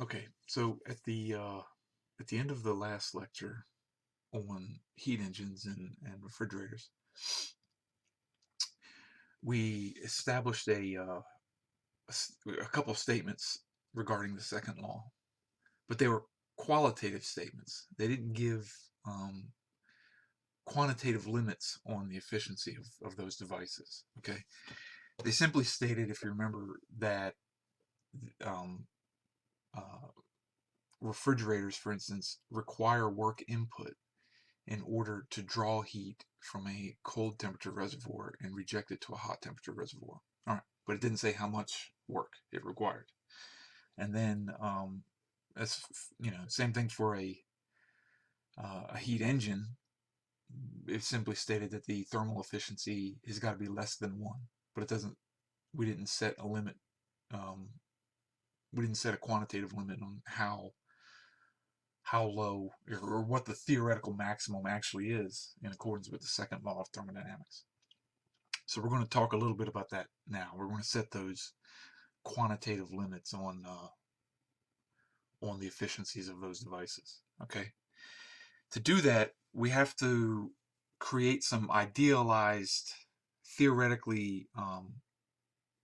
Okay, so at the end of the last lecture on heat engines and refrigerators, we established a couple of statements regarding the second law, but they were qualitative statements. They didn't give um, quantitative limits on the efficiency of those devices. Okay, they simply stated, if you remember, that um, uh, refrigerators, for instance, require work input in order to draw heat from a cold temperature reservoir and reject it to a hot temperature reservoir. All right, but it didn't say how much work it required. And then, that's same thing for a heat engine. It simply stated that the thermal efficiency has got to be less than 1, but it doesn't. We didn't set a limit. Um, we didn't set a quantitative limit on how low or what the theoretical maximum actually is in accordance with the second law of thermodynamics. So we're going to talk a little bit about that now. We're going to set those quantitative limits on the efficiencies of those devices. Okay. To do that, we have to create some idealized, theoretically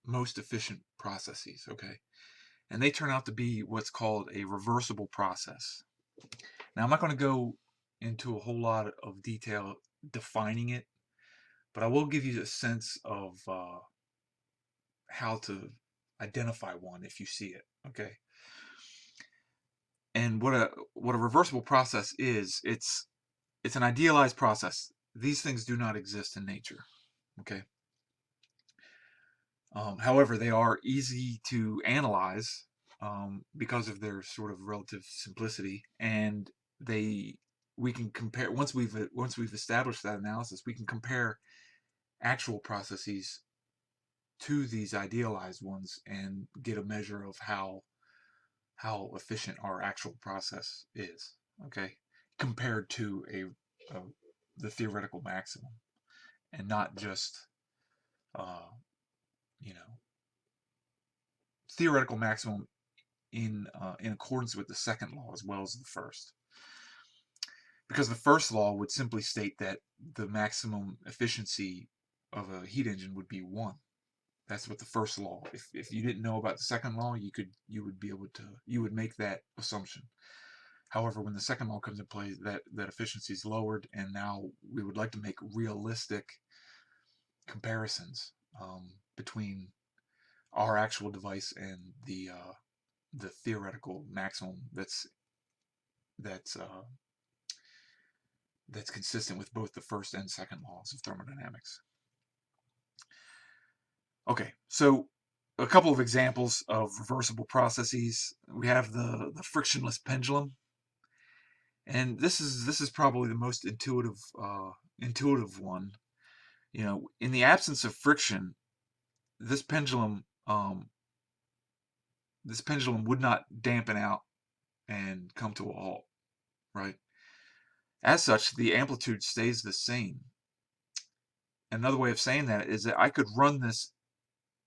most efficient processes. Okay. And they turn out to be what's called a reversible process. Now, I'm not going to go into a whole lot of detail defining it, but I will give you a sense of how to identify one if you see it. Okay. And what a reversible process is, it's an idealized process. These things do not exist in nature. Okay. However, they are easy to analyze because of their sort of relative simplicity, and they we can compare once we've established that analysis, we can compare actual processes to these idealized ones and get a measure of how efficient our actual process is. Okay, compared to a the theoretical maximum, and not just uh, you know theoretical maximum in accordance with the second law as well as the first. Because the first law would simply state that the maximum efficiency of a heat engine would be 1. That's what the first law. If you didn't know about the second law, you would make that assumption. However, when the second law comes in play, that efficiency is lowered, and now we would like to make realistic comparisons between our actual device and the theoretical maximum that's uh, that's consistent with both the first and second laws of thermodynamics. Okay, so a couple of examples of reversible processes. We have the frictionless pendulum, and this is probably the most intuitive one. In the absence of friction, this pendulum this pendulum would not dampen out and come to a halt, right? As such, the amplitude stays the same. Another way of saying that is that I could run this.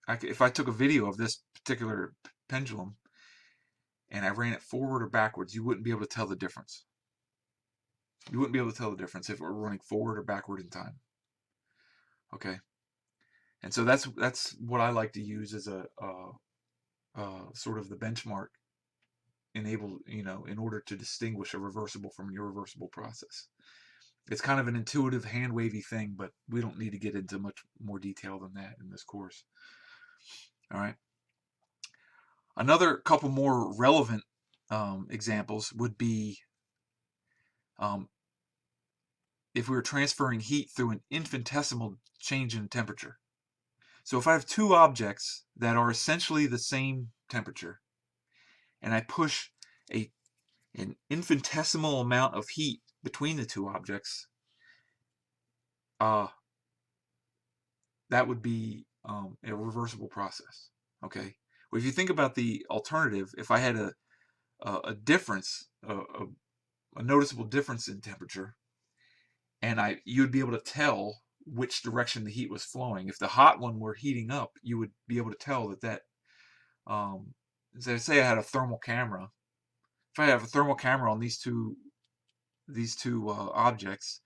If I took a video of this particular pendulum and I ran it forward or backwards, you wouldn't be able to tell the difference. You wouldn't be able to tell the difference if it were running forward or backward in time. Okay, and so that's what I like to use as a sort of the benchmark in order to distinguish a reversible from an irreversible process. It's kind of an intuitive hand wavy thing, but we don't need to get into much more detail than that in this course. All right. Another couple more relevant examples would be um, if we were transferring heat through an infinitesimal change in temperature. So if I have two objects that are essentially the same temperature, and I push an infinitesimal amount of heat between the two objects, uh, that would be a reversible process. Okay. Well, if you think about the alternative, if I had a difference, a noticeable difference in temperature, and you'd be able to tell which direction the heat was flowing. If the hot one were heating up, you would be able to tell that so say I had a thermal camera if I have a thermal camera on these two objects,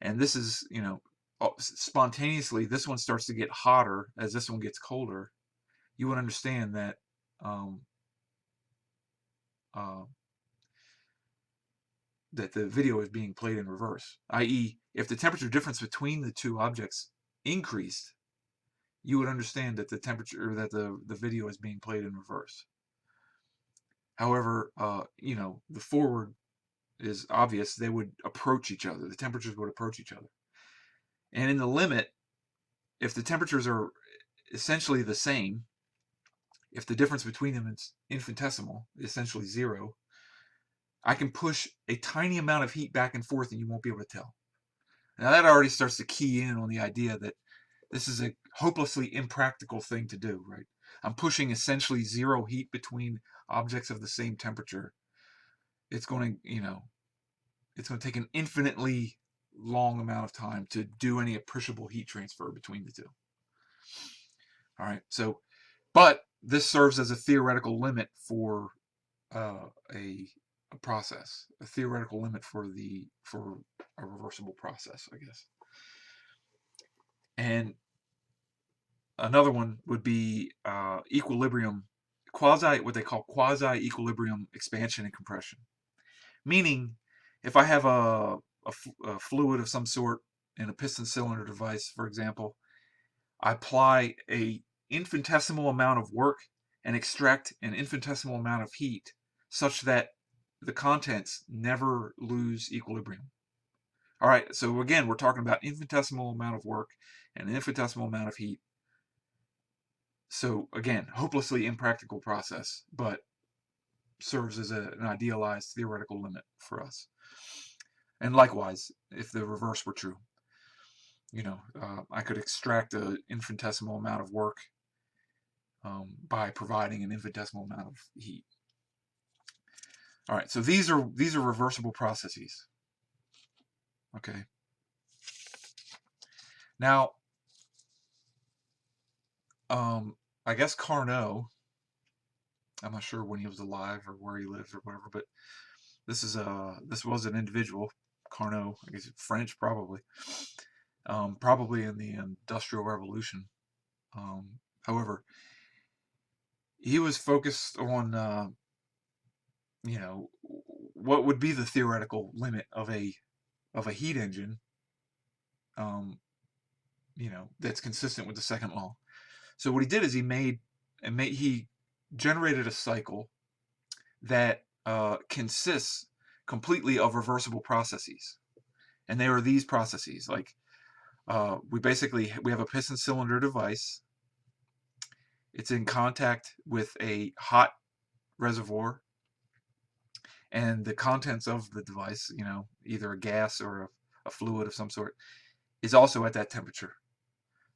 and this is, you know, spontaneously this one starts to get hotter as this one gets colder, you would understand that uh, that the video is being played in reverse. I.e., if the temperature difference between the two objects increased, you would understand that the temperature, or that the video is being played in reverse. However, you know, the forward is obvious. They would approach each other. The temperatures would approach each other. And in the limit, if the temperatures are essentially the same, if the difference between them is infinitesimal, essentially zero, I can push a tiny amount of heat back and forth and you won't be able to tell. Now that already starts to key in on the idea that this is a hopelessly impractical thing to do, right? I'm pushing essentially zero heat between objects of the same temperature. It's going to, you know, it's going to take an infinitely long amount of time to do any appreciable heat transfer between the two. All right, so, but this serves as a theoretical limit for a process, a theoretical limit for a reversible process, I guess. And another one would be equilibrium, what they call quasi-equilibrium expansion and compression. Meaning, if I have a fluid of some sort in a piston cylinder device, for example, I apply a infinitesimal amount of work and extract an infinitesimal amount of heat such that the contents never lose equilibrium. All right, so again, we're talking about infinitesimal amount of work and an infinitesimal amount of heat. So again, hopelessly impractical process, but serves as an idealized theoretical limit for us. And likewise, if the reverse were true, you know, I could extract an infinitesimal amount of work by providing an infinitesimal amount of heat. All right, so these are reversible processes. Okay. Now, I guess Carnot, I'm not sure when he was alive or where he lived or whatever, but this was an individual, Carnot, I guess French probably, probably in the Industrial Revolution. However, he was focused on you know, what would be the theoretical limit of a heat engine, you know, that's consistent with the second law. So what he did is he generated a cycle that consists completely of reversible processes, and they are these processes. Like we have a piston cylinder device. It's in contact with a hot reservoir, and the contents of the device, you know, either a gas or a fluid of some sort, is also at that temperature.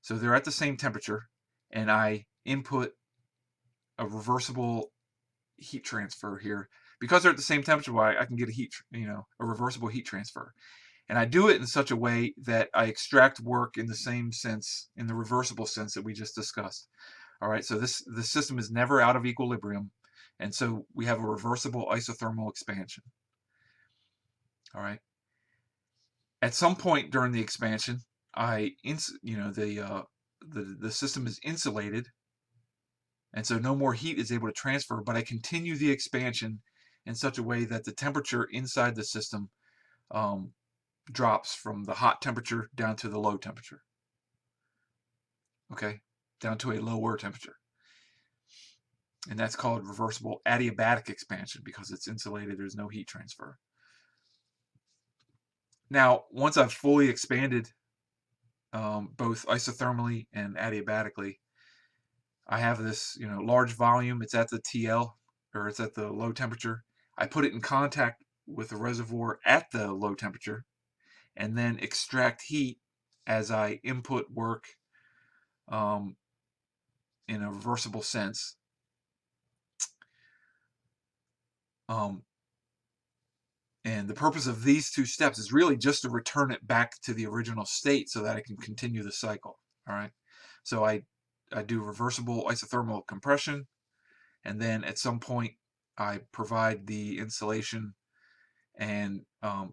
So they're at the same temperature, and I input a reversible heat transfer here. Because they're at the same temperature, I can get a reversible heat transfer. And I do it in such a way that I extract work in the same sense, in the reversible sense that we just discussed. All right, so the system is never out of equilibrium, and so we have a reversible isothermal expansion. All right. At some point during the expansion, the system is insulated, and so no more heat is able to transfer, but I continue the expansion in such a way that the temperature inside the system drops from the hot temperature down to the low temperature. Okay, down to a lower temperature. And that's called reversible adiabatic expansion because it's insulated, there's no heat transfer. Now, once I've fully expanded both isothermally and adiabatically, I have this, you know, large volume. It's at the TL, or it's at the low temperature. I put it in contact with the reservoir at the low temperature, and then extract heat as I input work in a reversible sense. And the purpose of these two steps is really just to return it back to the original state so that I can continue the cycle. All right. So I do reversible isothermal compression, and then at some point I provide the insulation and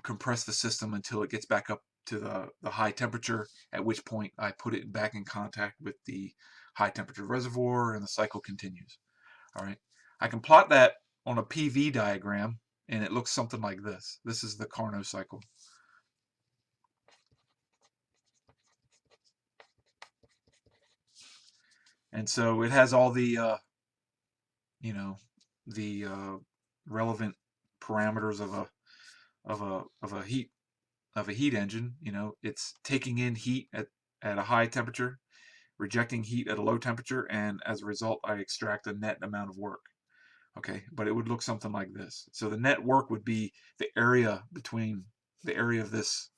compress the system until it gets back up to the high temperature, at which point I put it back in contact with the high temperature reservoir and the cycle continues. All right. I can plot that on a PV diagram and it looks something like this. This is the Carnot cycle. And so it has all the you know, the relevant parameters of a heat engine. You know, it's taking in heat at a high temperature, rejecting heat at a low temperature, and as a result, I extract a net amount of work. Okay, but it would look something like this. So the net work would be the area between the area of this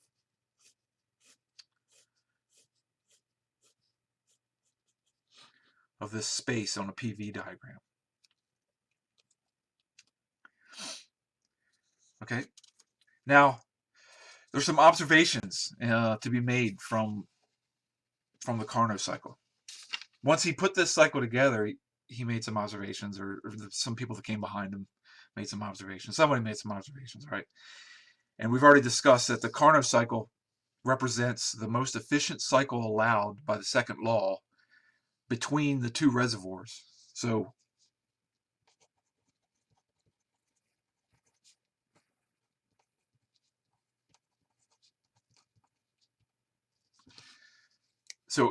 space on a PV diagram. Okay, now there's some observations to be made from the Carnot cycle. Once he put this cycle together, he made some observations, or some people that came behind him made some observations. Somebody made some observations, right? And we've already discussed that the Carnot cycle represents the most efficient cycle allowed by the second law between the two reservoirs. So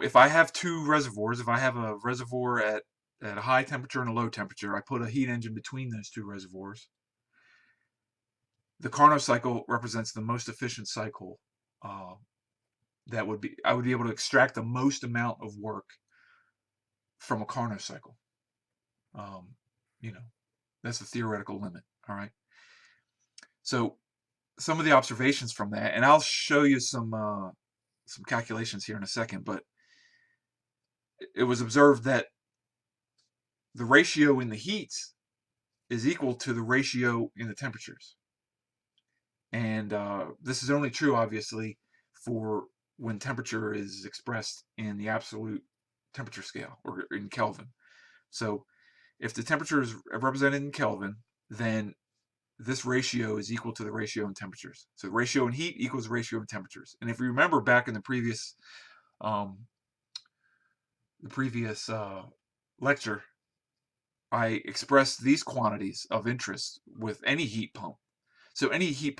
if I have two reservoirs, if I have a reservoir at a high temperature and a low temperature, I put a heat engine between those two reservoirs. The Carnot cycle represents the most efficient cycle. I would be able to extract the most amount of work from a Carnot cycle. You know, that's the theoretical limit. All right. So some of the observations from that, and I'll show you some calculations here in a second, but it was observed that the ratio in the heats is equal to the ratio in the temperatures. And this is only true, obviously, for when temperature is expressed in the absolute temperature scale, or in Kelvin. So if the temperature is represented in Kelvin, then this ratio is equal to the ratio in temperatures. So the ratio in heat equals the ratio in temperatures. And if you remember back in the previous lecture, I expressed these quantities of interest with any heat pump. So any heat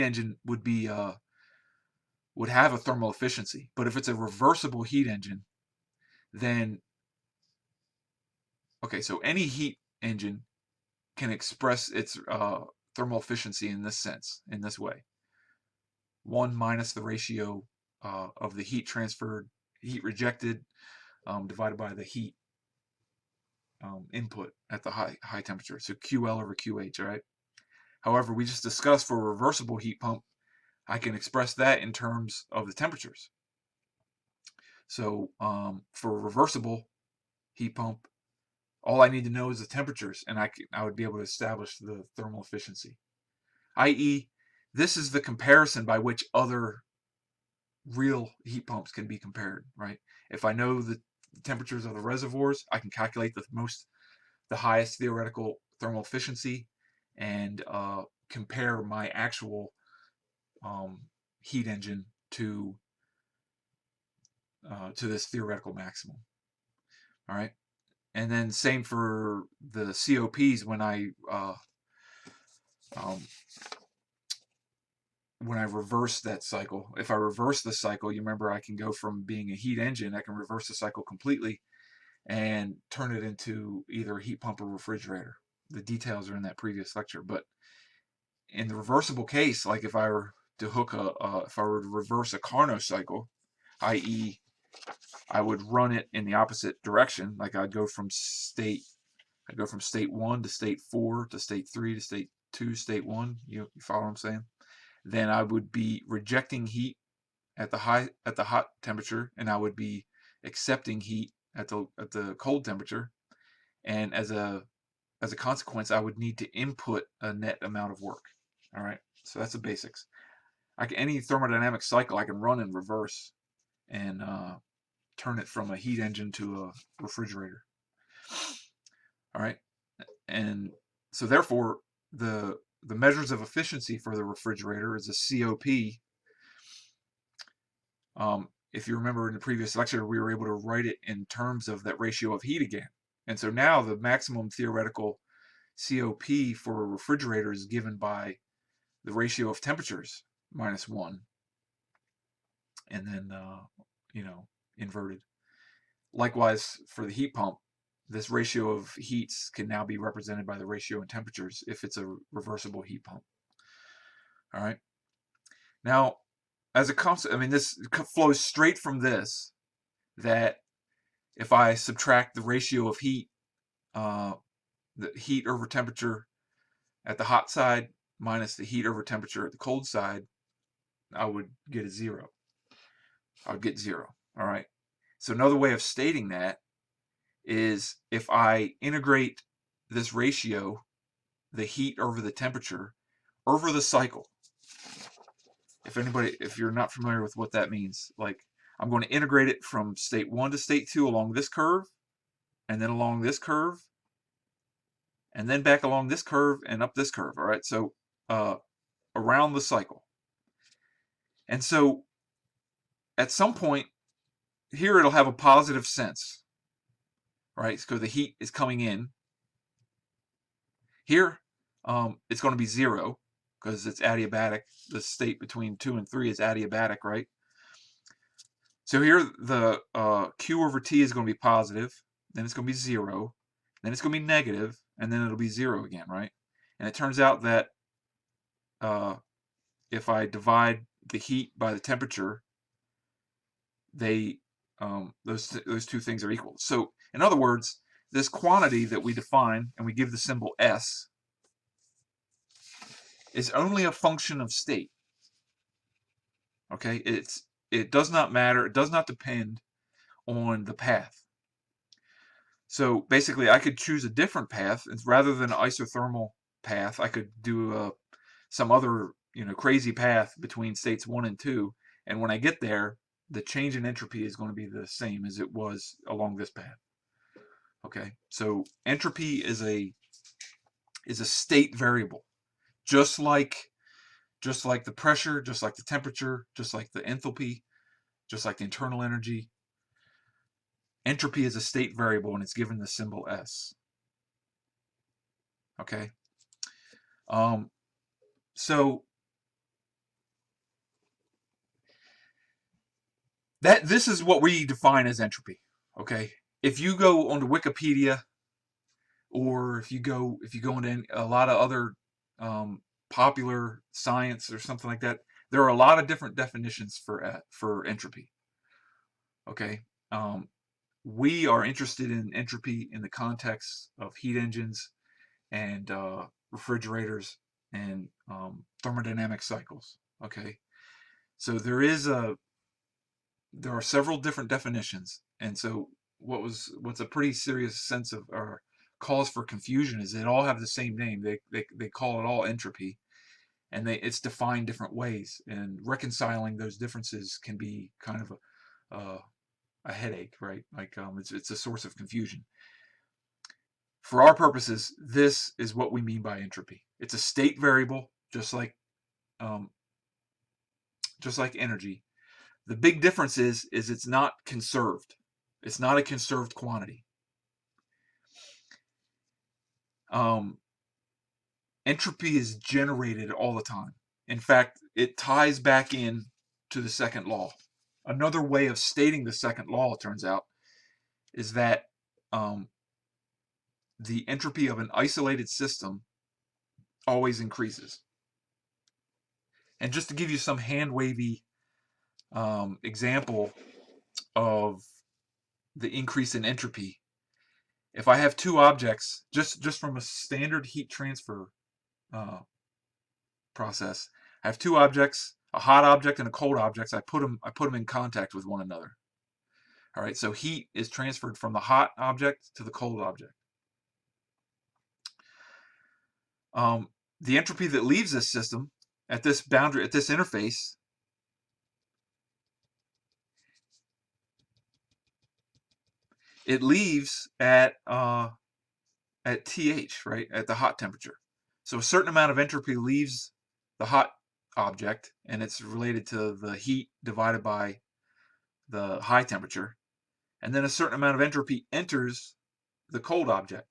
engine would be would have a thermal efficiency. But if it's a reversible heat engine, then so any heat engine can express its thermal efficiency in this sense, in this way: 1 minus the ratio of the heat transferred, heat rejected, divided by the heat input at the high temperature. So QL over QH, right? However, we just discussed for a reversible heat pump, I can express that in terms of the temperatures. So for a reversible heat pump, all I need to know is the temperatures, and I would be able to establish the thermal efficiency. I.e., this is the comparison by which other real heat pumps can be compared, right? If I know the temperatures of the reservoirs, I can calculate the highest theoretical thermal efficiency and compare my actual heat engine to this theoretical maximum. All right, and then same for the COPs when I reverse that cycle. If I reverse the cycle, you remember I can go from being a heat engine, I can reverse the cycle completely and turn it into either a heat pump or refrigerator. The details are in that previous lecture. But in the reversible case, like if I were to if I were to reverse a Carnot cycle, i.e., I would run it in the opposite direction. Like I'd go from state 1 to state 4 to state 3 to state 2, state 1. You follow what I'm saying? Then I would be rejecting heat at the hot temperature, and I would be accepting heat at the cold temperature. And as a consequence, I would need to input a net amount of work. All right, so that's the basics. Any thermodynamic cycle I can run in reverse and turn it from a heat engine to a refrigerator. All right, And so therefore, the measures of efficiency for the refrigerator is a COP. If you remember in the previous lecture, we were able to write it in terms of that ratio of heat again. And so now the maximum theoretical COP for a refrigerator is given by the ratio of temperatures minus 1, and then, inverted. Likewise, for the heat pump, this ratio of heats can now be represented by the ratio in temperatures if it's a reversible heat pump. All right. Now, as a concept, I mean, this flows straight from this, that if I subtract the ratio of heat, the heat over temperature at the hot side minus the heat over temperature at the cold side, I would get a 0. I would get 0. All right. So another way of stating that is if I integrate this ratio, the heat over the temperature, over the cycle. If you're not familiar with what that means, like I'm going to integrate it from state 1 to state 2 along this curve, and then along this curve, and then back along this curve and up this curve. All right, so around the cycle. And so at some point here, it'll have a positive sense, right? Because the heat is coming in. Here, it's going to be 0 because it's adiabatic. The state between 2 and 3 is adiabatic, right? So here, the Q over T is going to be positive, then it's going to be 0, then it's going to be negative, and then it'll be 0 again, right? And it turns out that if I divide the heat by the temperature, they those two things are equal. So in other words, this quantity that we define and we give the symbol S is only a function of state. Okay, it does not matter. It does not depend on the path. So basically, I could choose a different path, and rather than an isothermal path, I could do some other crazy path between states 1 and 2. And when I get there, the change in entropy is going to be the same as it was along this path. Okay, so entropy is a state variable, just like the pressure, just like the temperature, just like the enthalpy, just like the internal energy. Entropy is a state variable, and it's given the symbol S. Okay, so this is what we define as entropy. Okay, if you go onto Wikipedia, or if you go into a lot of other popular science or something like that, there are a lot of different definitions for entropy. Okay, we are interested in entropy in the context of heat engines and refrigerators and thermodynamic cycles. Okay, so there are several different definitions, and so what's a pretty serious sense of or cause for confusion is they all have the same name. They call it all entropy, and it's defined different ways, and reconciling those differences can be kind of a headache, right? Like it's a source of confusion. For our purposes, this is what we mean by entropy. It's a state variable, just like energy. The big difference is it's not conserved. It's not a conserved quantity. Entropy is generated all the time. In fact, it ties back in to the second law. Another way of stating the second law, it turns out, is that the entropy of an isolated system always increases. And just to give you some hand-wavy example of the increase in entropy, if I have two objects, just from a standard heat transfer process, I have two objects, a hot object and a cold object. I put them in contact with one another. All right, so heat is transferred from the hot object to the cold object. The entropy that leaves this system at this boundary, at this interface, it leaves at at TH, right, at the hot temperature. So a certain amount of entropy leaves the hot object, and it's related to the heat divided by the high temperature. And then a certain amount of entropy enters the cold object.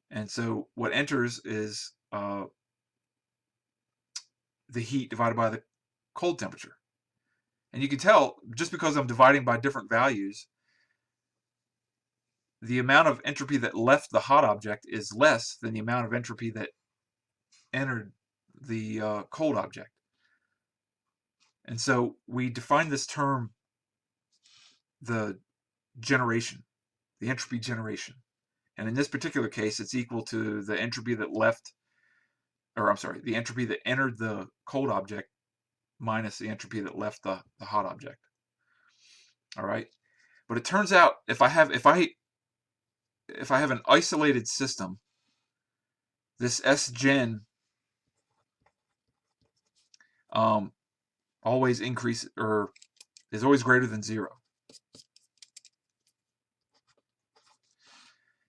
And so what enters is the heat divided by the cold temperature. And you can tell, just because I'm dividing by different values, the amount of entropy that left the hot object is less than the amount of entropy that entered the cold object. And so we define this term, the generation, the entropy generation. And in this particular case, it's equal to the entropy that left, or I'm sorry, the entropy that entered the cold object minus the entropy that left the hot object. All right. But it turns out if I have an isolated system, this S-gen always increases, or is always greater than 0.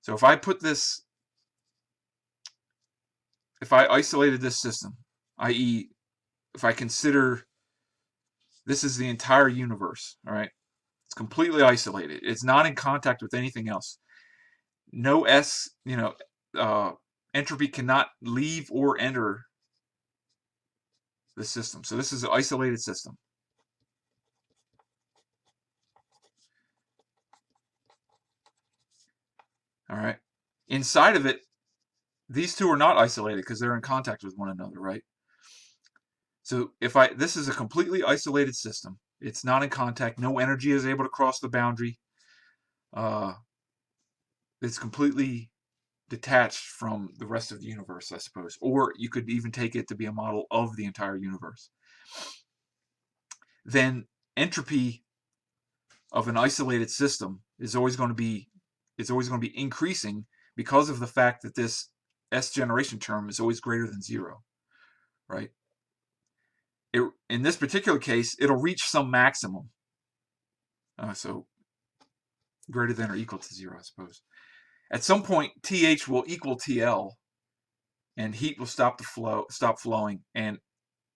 So if I isolated this system, i.e., if I consider this is the entire universe, all right, it's completely isolated. It's not in contact with anything else. No entropy cannot leave or enter the system. So this is an isolated system. All right. Inside of it, these two are not isolated because they're in contact with one another, right? So this is a completely isolated system. It's not in contact. No energy is able to cross the boundary. It's completely detached from the rest of the universe, I suppose. Or you could even take it to be a model of the entire universe. Then entropy of an isolated system is always going to be increasing because of the fact that this S generation term is always greater than 0, right? In this particular case, it'll reach some maximum. So greater than or equal to 0, I suppose. At some point, TH will equal TL, and heat will stop flowing, and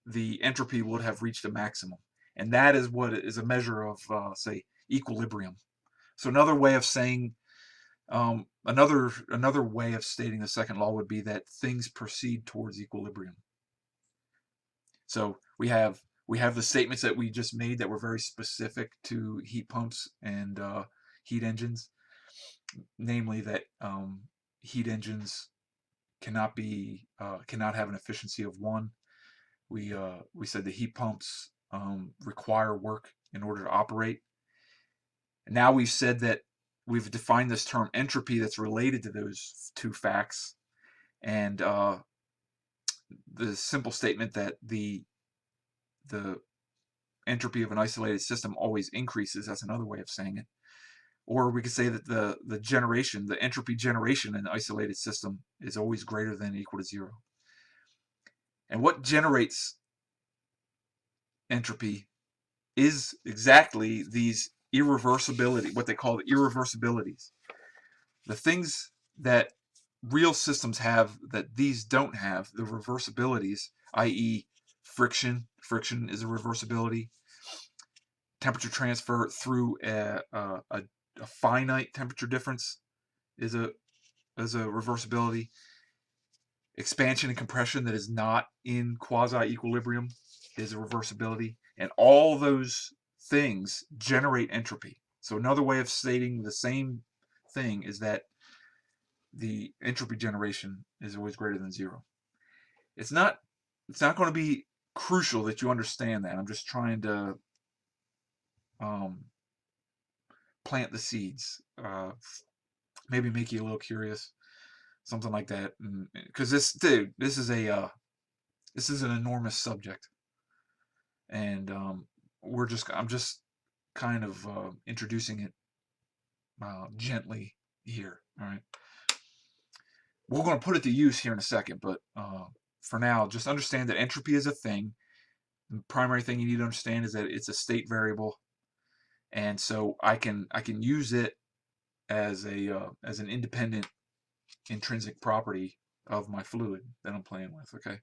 the entropy would have reached a maximum. And that is what is a measure of, say, equilibrium. So another way of saying, another way of stating the second law would be that things proceed towards equilibrium. So we have the statements that we just made that were very specific to heat pumps and heat engines, namely that heat engines cannot have an efficiency of 1. We said the heat pumps require work in order to operate. And now we've said that we've defined this term entropy that's related to those two facts, and the simple statement that the entropy of an isolated system always increases. That's another way of saying it. Or we could say that the entropy generation in an isolated system is always greater than or equal to 0. And what generates entropy is exactly these what they call the irreversibilities. The things that real systems have that these don't have, the reversibilities, i.e. friction. Friction is a reversibility. Temperature transfer through a finite temperature difference is a reversibility. Expansion and compression that is not in quasi-equilibrium is a reversibility. And all those things generate entropy. So another way of stating the same thing is that the entropy generation is always greater than 0. It's not going to be crucial that you understand that. I'm just trying to plant the seeds, maybe make you a little curious, something like that. Because this is an enormous subject, and I'm just kind of introducing it gently here. All right, we're going to put it to use here in a second, but for now, just understand that entropy is a thing. The primary thing you need to understand is that it's a state variable, and so I can use it as an independent intrinsic property of my fluid that I'm playing with, okay?